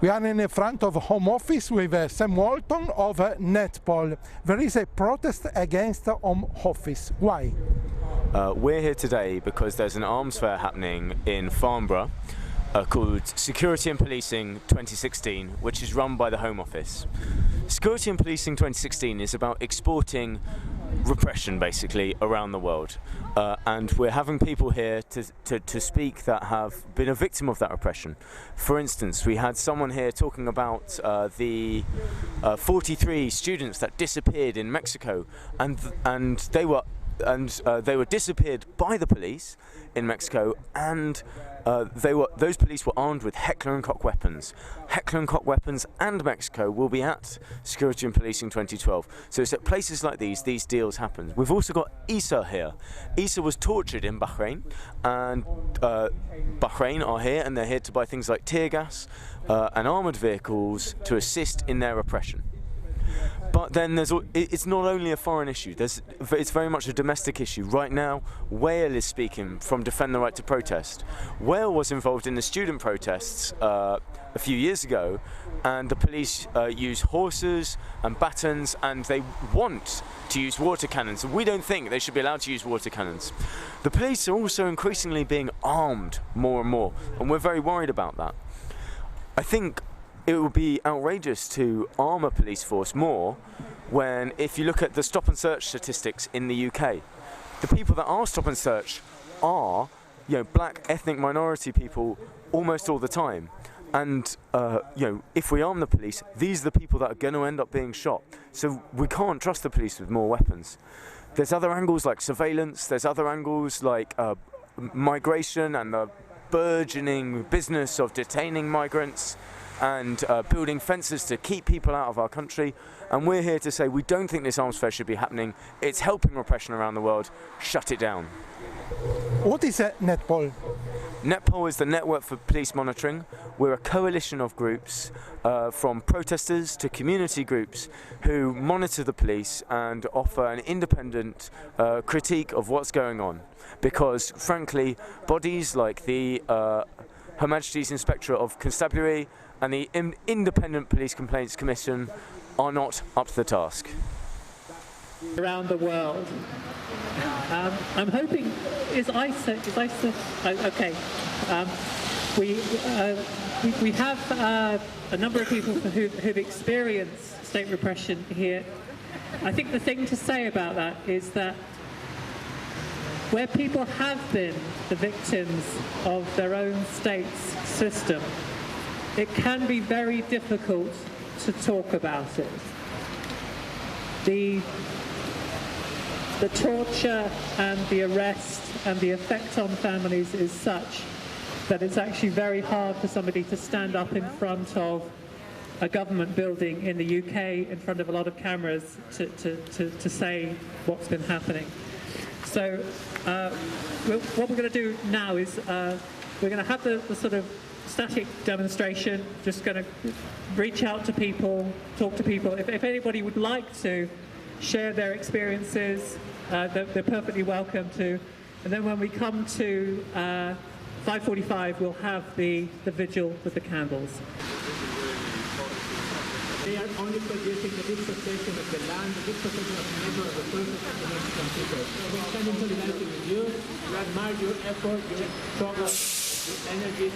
We are in front of Home Office with Sam Walton of Netpol. There is a protest against Home Office. Why? We're here today because there's an arms fair happening in Farnborough called Security and Policing 2016, which is run by the Home Office. Security and Policing 2016 is about exporting repression, basically, around the world. And we're having people here to speak that have been a victim of that repression. For instance, we had someone here talking about the 43 students that disappeared in Mexico, and they were disappeared by the police in Mexico, and those police were armed with Heckler and Koch weapons. Heckler and Koch weapons and Mexico will be at Security and Policing 2012. So it's at places like these deals happen. We've also got Isa here. Isa was tortured in Bahrain, and Bahrain are here, and they're here to buy things like tear gas and armoured vehicles to assist in their repression. But then it's not only a foreign issue, it's very much a domestic issue. Right now, Wales is speaking from Defend the Right to Protest. Wales was involved in the student protests a few years ago, and the police use horses and batons, and they want to use water cannons. We don't think they should be allowed to use water cannons. The police are also increasingly being armed more and more, and we're very worried about that. I think it would be outrageous to arm a police force more when, if you look at the stop and search statistics in the UK, the people that are stop and search are, black ethnic minority people almost all the time. And if we arm the police, these are the people that are going to end up being shot. So we can't trust the police with more weapons. There's other angles like surveillance. There's other angles like migration and the burgeoning business of detaining migrants and building fences to keep people out of our country. And we're here to say we don't think this arms fair should be happening. It's helping repression around the world. Shut it down. What is Netpol? Netpol is the Network for Police Monitoring. We're a coalition of groups, from protesters to community groups, who monitor the police and offer an independent critique of what's going on. Because, frankly, bodies like the Her Majesty's Inspectorate of Constabulary and the Independent Police Complaints Commission are not up to the task. Around the world. I'm hoping, is ISA okay. We have a number of people who've experienced state repression here. I think the thing to say about that is that where people have been the victims of their own state's system, it can be very difficult to talk about it. The torture and the arrest and the effect on families is such that it's actually very hard for somebody to stand up in front of a government building in the UK in front of a lot of cameras to say what's been happening. So what we're going to do now is we're going to have the sort of static demonstration, just going to reach out to people, talk to people. If anybody would like to share their experiences, they're perfectly welcome to. And then when we come to 5:45, we'll have the vigil with the candles. They are only producing the dispossession of the land, the dispossession of the neighbor, of the persons of the Mexican people. We stand in solidarity with you. We admire your effort, your struggle, your energies,